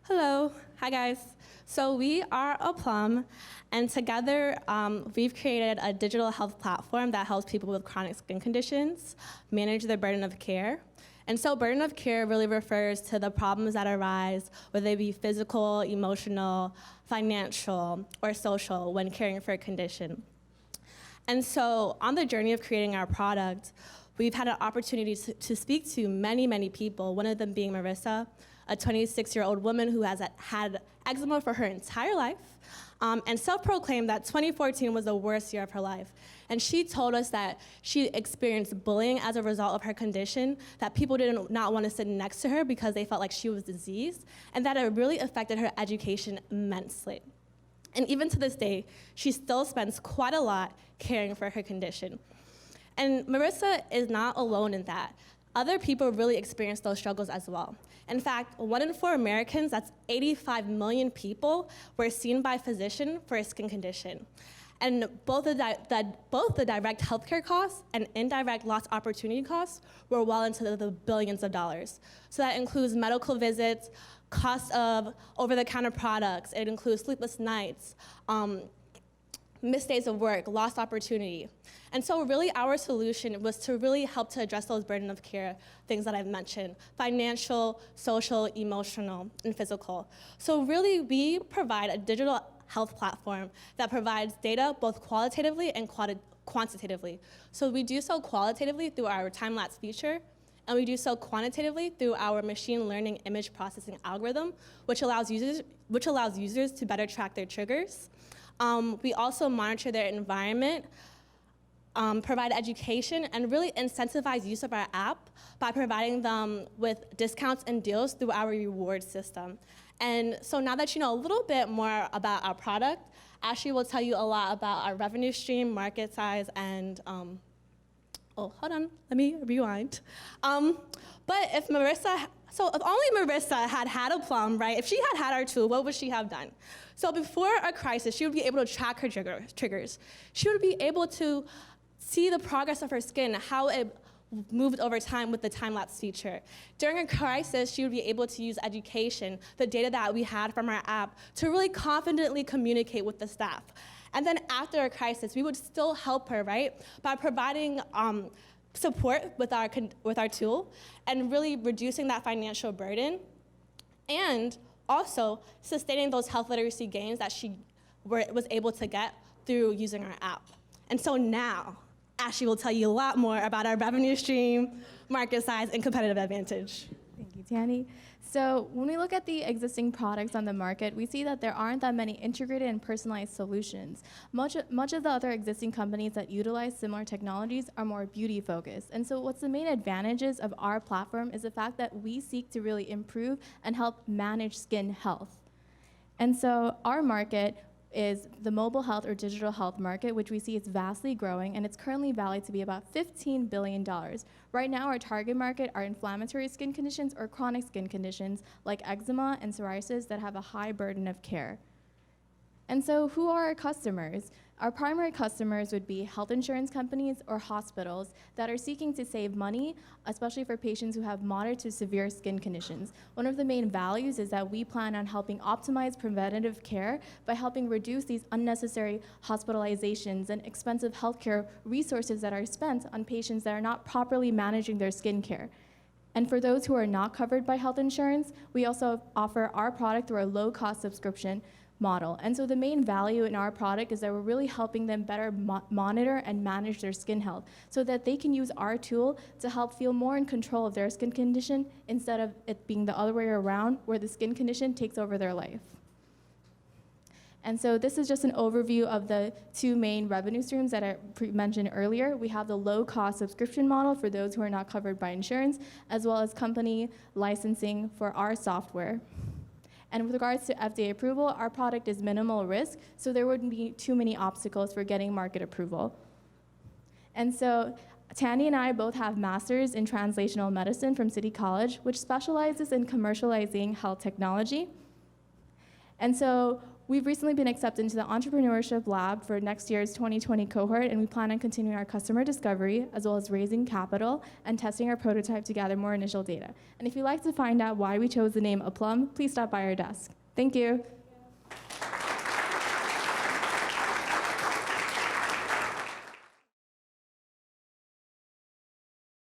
Hello, hi guys. So we are Aplum, and together we've created a digital health platform that helps people with chronic skin conditions manage their burden of care. And so burden of care really refers to the problems that arise, whether they be physical, emotional, financial, or social when caring for a condition. And so on the journey of creating our product, we've had an opportunity to speak to many, many people, one of them being Marissa, a 26-year-old woman who has had eczema for her entire life, and self-proclaimed that 2014 was the worst year of her life. And she told us that she experienced bullying as a result of her condition, that people did not want to sit next to her because they felt like she was diseased, and that it really affected her education immensely. And even to this day, she still spends quite a lot caring for her condition. And Marissa is not alone in that. Other people really experience those struggles as well. In fact, 1 in 4 Americans, that's 85 million people, were seen by a physician for a skin condition. And both the direct healthcare costs and indirect lost opportunity costs were well into the billions of dollars. So that includes medical visits, cost of over-the-counter products, it includes sleepless nights, missed days of work, lost opportunity. And so really our solution was to really help to address those burden of care things that I've mentioned, financial, social, emotional, and physical. So really we provide a digital health platform that provides data both qualitatively and quantitatively. So we do so qualitatively through our time-lapse feature, and we do so quantitatively through our machine learning image processing algorithm, which allows users to better track their triggers. We also monitor their environment, provide education, and really incentivize use of our app by providing them with discounts and deals through our reward system. And so now that you know a little bit more about our product, Ashley will tell you a lot about our revenue stream, market size, and oh, hold on, let me rewind. But if only Marissa had Aplum, right? If she had our tool, what would she have done? So before a crisis, she would be able to track her triggers. She would be able to see the progress of her skin, how it moved over time with the time-lapse feature. During a crisis, she would be able to use education, the data that we had from our app, to really confidently communicate with the staff. And then after a crisis, we would still help her, right, by providing support with our tool and really reducing that financial burden, and also sustaining those health literacy gains that she was able to get through using our app. And so now, Ashley will tell you a lot more about our revenue stream, market size, and competitive advantage. Thank you, Tanny. So when we look at the existing products on the market, we see that there aren't that many integrated and personalized solutions. Much of the other existing companies that utilize similar technologies are more beauty focused. And so what's the main advantages of our platform is the fact that we seek to really improve and help manage skin health. And so our market is the mobile health or digital health market, which we see is vastly growing, and it's currently valued to be about $15 billion. Right now, our target market are inflammatory skin conditions or chronic skin conditions like eczema and psoriasis that have a high burden of care. And so who are our customers? Our primary customers would be health insurance companies or hospitals that are seeking to save money, especially for patients who have moderate to severe skin conditions. One of the main values is that we plan on helping optimize preventative care by helping reduce these unnecessary hospitalizations and expensive healthcare resources that are spent on patients that are not properly managing their skin care. And for those who are not covered by health insurance, we also offer our product through a low-cost subscription model. And so the main value in our product is that we're really helping them better monitor and manage their skin health so that they can use our tool to help feel more in control of their skin condition instead of it being the other way around where the skin condition takes over their life. And so this is just an overview of the two main revenue streams that I mentioned earlier. We have the low-cost subscription model for those who are not covered by insurance, as well as company licensing for our software. And with regards to FDA approval, our product is minimal risk, so there wouldn't be too many obstacles for getting market approval. And so Tandy and I both have masters in translational medicine from City College, which specializes in commercializing health technology. And so we've recently been accepted into the Entrepreneurship Lab for next year's 2020 cohort, and we plan on continuing our customer discovery, as well as raising capital and testing our prototype to gather more initial data. And if you'd like to find out why we chose the name Aplum, please stop by our desk. Thank you.